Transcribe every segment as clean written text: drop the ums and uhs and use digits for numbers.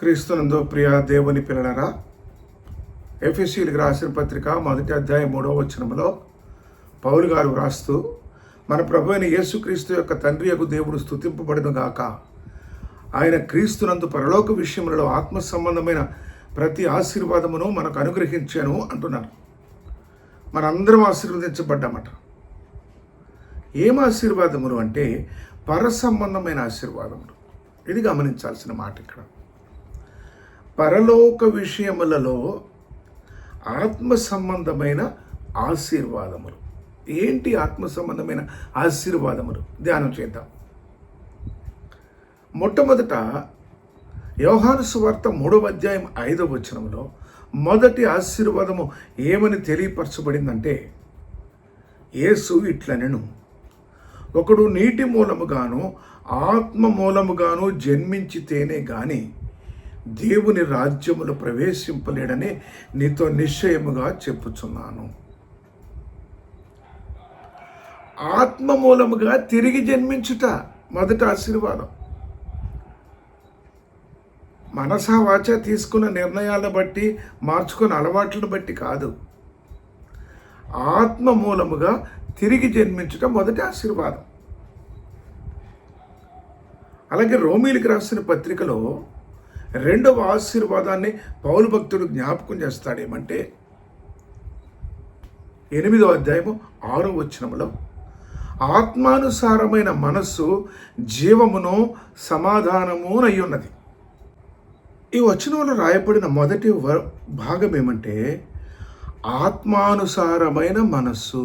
క్రీస్తునందు ప్రియ దేవుని పిల్లలరా, ఎఫెసీయులకు రాసిన పత్రిక 1వ అధ్యాయం 3వ వచనంలో పౌలు గారు వ్రాస్తూ, మన ప్రభు అయిన యేసుక్రీస్తు యొక్క తండ్రి యొక్క దేవుడు స్తుతింపబడును గాక. ఆయన క్రీస్తునందు పరలోక విషయములలో ఆత్మ సంబంధమైన ప్రతి ఆశీర్వాదమును మనకు అనుగ్రహించాను అంటున్నారు. మనందరం ఆశీర్వదించబడ్డామట. ఏం ఆశీర్వాదములు అంటే పర సంబంధమైన ఆశీర్వాదములు. ఇది గమనించాల్సిన మాట. ఇక్కడ పరలోక విషయములలో ఆత్మ సంబంధమైన ఆశీర్వాదములు. ఏంటి ఆత్మ సంబంధమైన ఆశీర్వాదములు? ధ్యానం చేద్దాం. మొట్టమొదట యోహాను సువార్త 3వ అధ్యాయం 5వ వచనంలో మొదటి ఆశీర్వాదము ఏమని తెలియపరచబడిందంటే, యేసు ఇట్లనెను, ఒకడు నీటి మూలముగాను ఆత్మ మూలముగాను జన్మించితేనే గాని దేవుని రాజ్యములో ప్రవేశింపలేడని నీతో నిశ్చయముగా చెప్పుచున్నాను. ఆత్మ మూలముగా తిరిగి జన్మించుట మొదటి ఆశీర్వాదం. మనసా వాచ తీసుకున్న నిర్ణయాలను బట్టి, మార్చుకున్న అలవాట్లను బట్టి కాదు. ఆత్మ మూలముగా తిరిగి జన్మించుట మొదటి ఆశీర్వాదం. అలాగే రోమీలకు రాసిన పత్రికలో 2వ ఆశీర్వాదాన్ని పౌలు భక్తుడు జ్ఞాపకం చేస్తాడేమంటే, 8వ అధ్యాయము 6వ వచనంలో ఆత్మానుసారమైన మనస్సు జీవమును సమాధానమునయ్యున్నది. ఈ వచనంలో రాయబడిన మొదటి భాగం ఏమంటే ఆత్మానుసారమైన మనస్సు.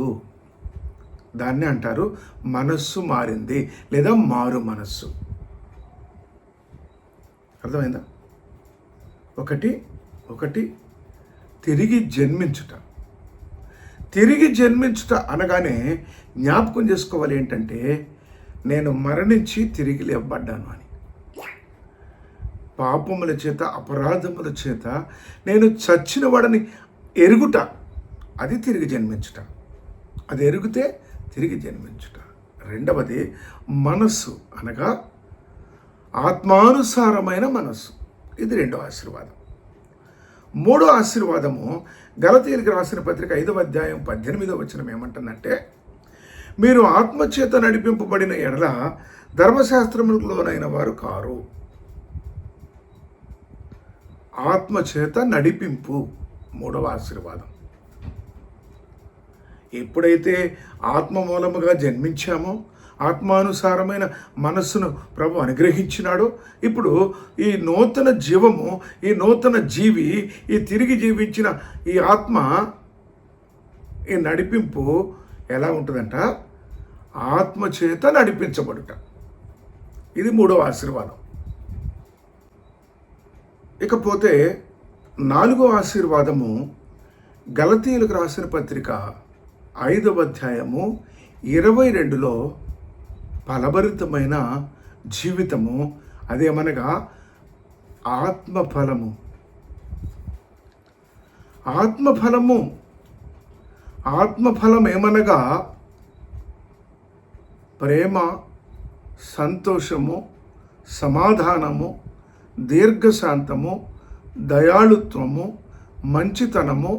దాన్ని అంటారు మనస్సు మారింది లేదా మారు మనస్సు. అర్థమైందా? ఒకటి తిరిగి జన్మించుట. తిరిగి జన్మించుట అనగానే జ్ఞాపకం చేసుకోవాలి ఏంటంటే, నేను మరణించి తిరిగి లేవబడ్డాను అని. పాపముల చేత, అపరాధముల చేత నేను చచ్చిన వాడని ఎరుగుట, అది తిరిగి జన్మించుట. అది ఎరిగితే తిరిగి జన్మించుట. రెండవది మనస్సు అనగా ఆత్మానుసారమైన మనస్సు. ఇది 2వ ఆశీర్వాదం. 3వ ఆశీర్వాదము గలతీయులకు రాసిన పత్రిక 5వ అధ్యాయం 18వ వచనం ఏమంటుందంటే, మీరు ఆత్మచేత నడిపింపబడిన ఎడల ధర్మశాస్త్రములోనైన వారు కారు. ఆత్మచేత నడిపింపు 3వ ఆశీర్వాదం. ఎప్పుడైతే ఆత్మ మూలముగా జన్మించామో, ఆత్మానుసారమైన మనస్సును ప్రభు అనుగ్రహించినాడో, ఇప్పుడు ఈ నూతన జీవము, ఈ నూతన జీవి, ఈ తిరిగి జీవించిన ఈ ఆత్మ, ఈ నడిపింపు ఎలా ఉంటుందంట? ఆత్మ చేత నడిపించబడుట. ఇది 3వ ఆశీర్వాదం. ఇకపోతే 4వ ఆశీర్వాదము గలతీయులకు రాసిన పత్రిక 5వ అధ్యాయము 22లో ఫలభరితమైన జీవితము. అదేమనగా ఆత్మఫలము. ఆత్మఫలం ఏమనగా ప్రేమ, సంతోషము, సమాధానము, దీర్ఘశాంతము, దయాళుత్వము, మంచితనము,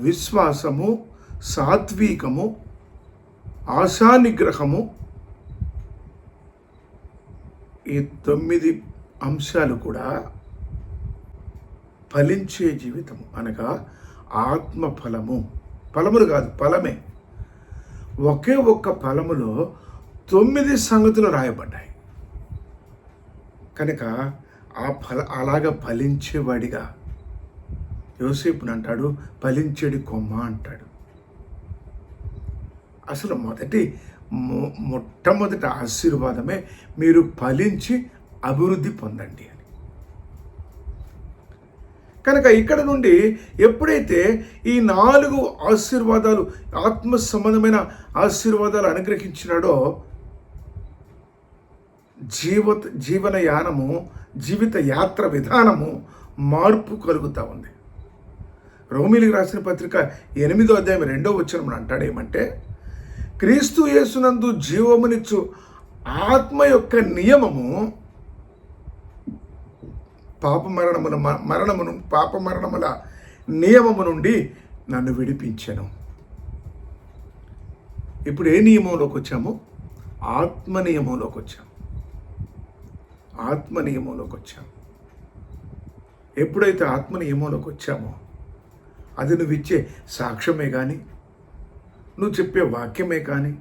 విశ్వాసము, సాత్వికము, ఆశానిగ్రహము. ఈ 9 అంశాలు కూడా ఫలించే జీవితము అనగా ఆత్మఫలము. ఫలములు కాదు, ఫలమే. ఒకే ఒక్క ఫలములో 9 సంగతులు రాయబడ్డాయి. కనుక అలాగా ఫలించేవాడిగా యోసేపుని అంటాడు, ఫలించేడి కొమ్మ అంటాడు. అసలు మొట్టమొదటి ఆశీర్వాదమే మీరు ఫలించి అభివృద్ధి పొందండి అని. కనుక ఇక్కడ నుండి ఎప్పుడైతే ఈ 4 ఆశీర్వాదాలు, ఆత్మ సంబంధమైన ఆశీర్వాదాలు అనుగ్రహించినాడో, జీవన యానము, జీవిత యాత్ర విధానము మార్పు కలుగుతూ ఉంది. రోమీలకు రాసిన పత్రిక 8వ అధ్యాయం 2వ వచనం అంటాడేమంటే, క్రీస్తు యేసునందు జీవమునిచ్చు ఆత్మ యొక్క నియమము పాప మరణముల నియమము నుండి నన్ను విడిపించెను. ఇప్పుడు ఏ నియమంలోకి వచ్చాము? ఆత్మ నియమంలోకి వచ్చాము. ఆత్మ నియమంలోకి వచ్చాము. ఎప్పుడైతే ఆత్మ నియమంలోకి వచ్చామో అది నువ్వు ఇచ్చే సాక్ష్యమే కానీ, నువ్వు చెప్పే వాక్యమే కానీ,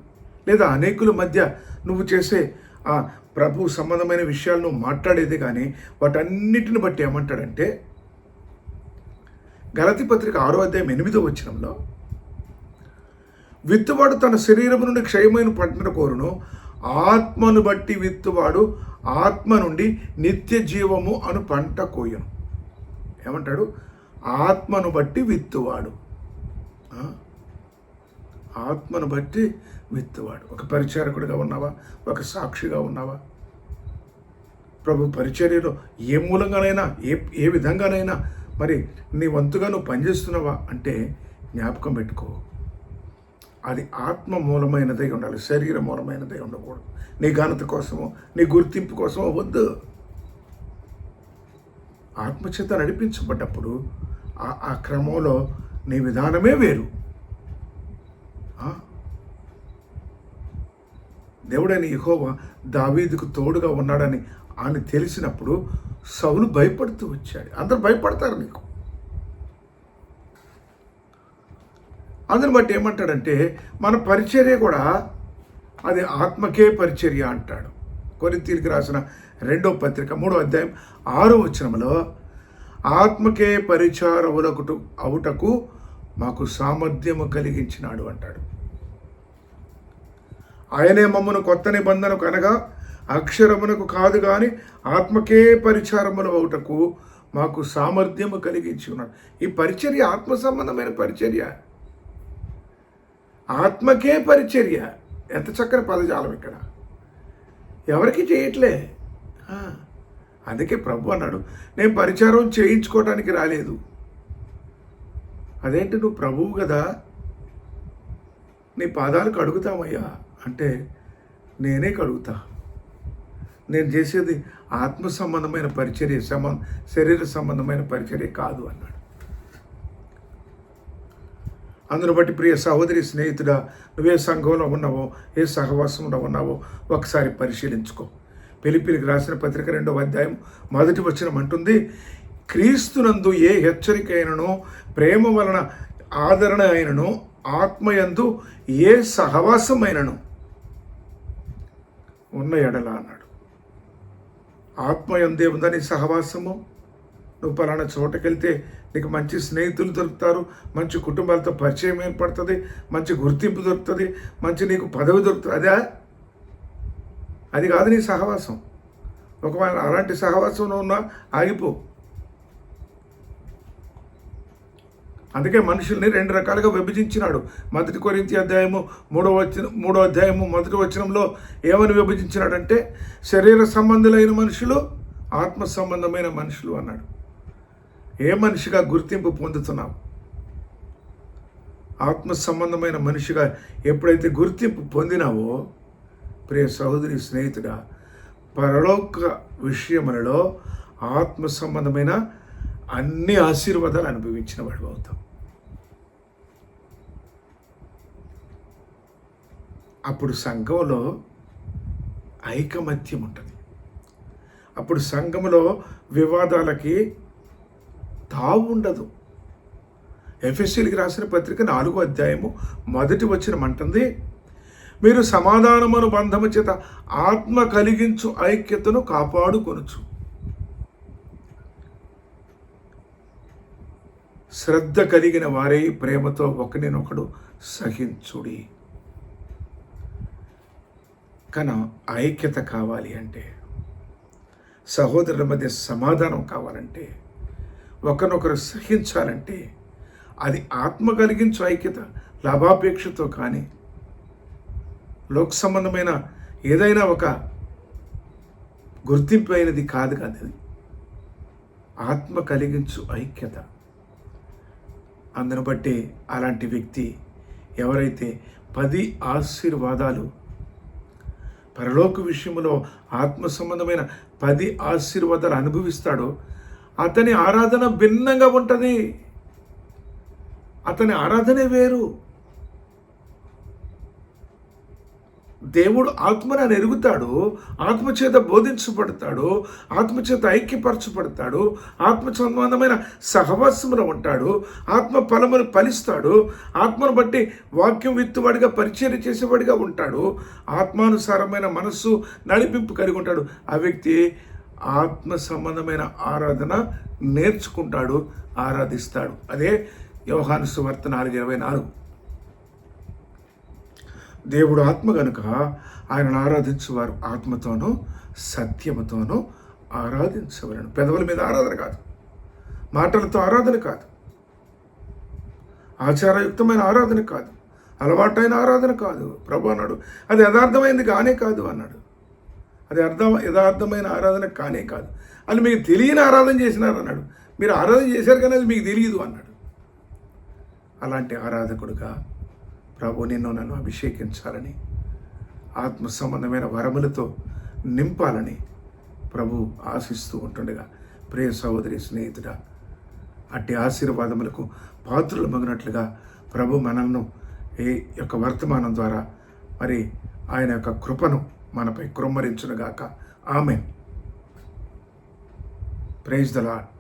లేదా అనేకుల మధ్య నువ్వు చేసే ఆ ప్రభు సంబంధమైన విషయాలు నువ్వు మాట్లాడేది కానీ, వాటన్నిటిని బట్టి ఏమంటాడంటే, గలతీ పత్రిక 6:8 విత్తువాడు తన శరీరము నుండి క్షయమైన పంటను కోరును, ఆత్మను బట్టి విత్తువాడు ఆత్మ నుండి నిత్య జీవము అను పంట కోయను. ఏమంటాడు? ఆత్మను బట్టి విత్తువాడు. ఆత్మను బట్టి విత్తువాడు. ఒక పరిచారకుడిగా ఉన్నావా? ఒక సాక్షిగా ఉన్నావా? ప్రభు పరిచర్యలో ఏ మూలంగానైనా ఏ విధంగానైనా మరి నీ వంతుగా నువ్వు పనిచేస్తున్నావా అంటే జ్ఞాపకం పెట్టుకో, అది ఆత్మ మూలమైనదై ఉండాలి, శరీర మూలమైనదై ఉండకూడదు. నీ ఘనత కోసమో నీ గుర్తింపు కోసమో వద్దు. ఆత్మచేత నడిపించబడ్డప్పుడు ఆ క్రమంలో నీ విధానమే వేరు. దేవుడైన యెహోవా దావీదుకు తోడుగా ఉన్నాడని ఆయన తెలిసినప్పుడు సౌలు భయపడుతూ వచ్చాడు. అందరూ భయపడతారు నీకు. అందుని బట్టి ఏమంటాడంటే, మన పరిచర్య కూడా అది ఆత్మకే పరిచర్య అంటాడు. కొరింథీయులకు రాసిన 2వ పత్రిక 3:6 ఆత్మకే అవుటకు మాకు సామర్థ్యము కలిగించినాడు అంటాడు. ఆయనే మమ్మను కొత్త నిబంధనకు అనగా అక్షరమునకు కాదు కానీ ఆత్మకే అవుటకు మాకు సామర్థ్యము కలిగించి ఉన్నాడు. ఈ పరిచర్య ఆత్మ సంబంధమైన పరిచర్య, ఆత్మకే పరిచర్య. ఎంత చక్కని పదజాలం ఇక్కడ. ఎవరికి చేయట్లే. అందుకే ప్రభు అన్నాడు, నేను పరిచారం చేయించుకోవటానికి రాలేదు. అదేంటి, నువ్వు ప్రభువు కదా, నీ పాదాలు కడుగుతామయ్యా అంటే నేనే కడుగుతా. నేను చేసేది ఆత్మ సంబంధమైన పరిచర్య, శరీర సంబంధమైన పరిచర్య కాదు అన్నాడు. అందును బట్టి ప్రియ సహోదరి, స్నేహితుడా, నువ్వే సంఘంలో ఉన్నావో, ఏ సహవాసంలో ఉన్నావో ఒకసారి పరిశీలించుకో. ఫిలిప్పీయులకు రాసిన పత్రిక 2:1 అంటుంది, క్రీస్తునందు ఏ హెచ్చరిక అయినను, ప్రేమ వలన ఆదరణ అయినను, ఆత్మయందు ఏ సహవాసమైనను ఉన్న ఎడల అన్నాడు. ఆత్మయందే ఉందని సహవాసము. నువ్వు పలానా చోటకెళ్తే నీకు మంచి స్నేహితులు దొరుకుతారు, మంచి కుటుంబాలతో పరిచయం ఏర్పడుతుంది, మంచి గుర్తింపు దొరుకుతుంది, మంచి నీకు పదవి దొరుకుతుంది. అది కాదు నీ సహవాసం. ఒకవేళ అలాంటి సహవాసంలో ఉన్నా ఆగిపో. అందుకే మనుషుల్ని 2 రకాలుగా విభజించినాడు. 1 కొరింథీ 3:1 ఏమని విభజించినాడంటే, శరీర సంబంధులైన మనుషులు, ఆత్మ సంబంధమైన మనుషులు అన్నాడు. ఏ మనిషిగా గుర్తింపు పొందుతున్నావు? ఆత్మ సంబంధమైన మనిషిగా ఎప్పుడైతే గుర్తింపు పొందినావో, ప్రియ సహోదరి, స్నేహితుడా, పరలోక విషయములలో ఆత్మ సంబంధమైన అన్ని ఆశీర్వాదాలు అనుభవించిన వాడు అవుతాం. అప్పుడు సంఘంలో ఐకమత్యం ఉంటుంది. అప్పుడు సంఘంలో వివాదాలకి తావు ఉండదు. ఎఫెసీయులకు రాసిన పత్రిక 4:1 అంటుంది, మీరు సమాధానమును బంధము చేత ఆత్మ కలిగించు ఐక్యతను కాపాడుకొనుచు శ్రద్ధ కలిగిన వారే ప్రేమతో ఒకరినొకడు సహించుడి. కానీ ఐక్యత కావాలి అంటే, సహోదరుల మధ్య సమాధానం కావాలంటే, ఒకరినొకరు సహించాలంటే అది ఆత్మ కలిగించు ఐక్యత, లాభాపేక్షతో కానీ లోక సంబంధమైన ఏదైనా ఒక గుర్తింపు అయినది కాదు. అది ఆత్మ కలిగించు ఐక్యత. అందును బట్టి అలాంటి వ్యక్తి ఎవరైతే 10 ఆశీర్వాదాలు, పరలోక విషయంలో ఆత్మ సంబంధమైన 10 ఆశీర్వాదాలు అనుభవిస్తాడో అతని ఆరాధన భిన్నంగా ఉంటుంది. అతని ఆరాధనే వేరు. దేవుడు ఆత్మను ఆయన ఎరుగుతాడు, ఆత్మచేత బోధించబడతాడు, ఆత్మచేత ఐక్యపరచబడతాడు, ఆత్మ సంబంధమైన సహవాసములో ఉంటాడు, ఆత్మ ఫలమును ఫలిస్తాడు, ఆత్మను బట్టి వాక్యం విత్తువాడిగా పరిచర్య చేసేవాడిగా ఉంటాడు, ఆత్మానుసారమైన మనస్సు నడిపింపు కలిగి ఉంటాడు. ఆ వ్యక్తి ఆత్మ సంబంధమైన ఆరాధన నేర్చుకుంటాడు, ఆరాధిస్తాడు. అదే యోహాను సువార్త 4:24. దేవుడు ఆత్మ గనుక ఆయనను ఆరాధించువారు ఆత్మతోనూ సత్యముతోనూ ఆరాధించవలను. పెదవుల మీద ఆరాధన కాదు, మాటలతో ఆరాధన కాదు, ఆచారయుక్తమైన ఆరాధన కాదు, అలవాటైన ఆరాధన కాదు. ప్రభు అన్నాడు అది యథార్థమైంది కానే కాదు అన్నాడు. అది యథార్థమైన ఆరాధన కానే కాదు అని మీకు తెలియని ఆరాధన చేసినారు అన్నాడు. మీరు ఆరాధన చేశారు కానీ అది మీకు తెలియదు అన్నాడు. అలాంటి ఆరాధకుడుగా ప్రభు నిన్ను నన్ను అభిషేకించాలని, ఆత్మ సంబంధమైన వరములతో నింపాలని ప్రభు ఆశిస్తూ ఉంటుండగా, ప్రియ సహోదరి స్నేహితుడా, అట్టి ఆశీర్వాదములకు పాత్రులు మగినట్లుగా ప్రభు మనల్ని ఈ యొక్క వర్తమానం ద్వారా మరి ఆయన యొక్క కృపను మనపై కృమ్మరించునుగాక. ఆమేన్. Praise the lord.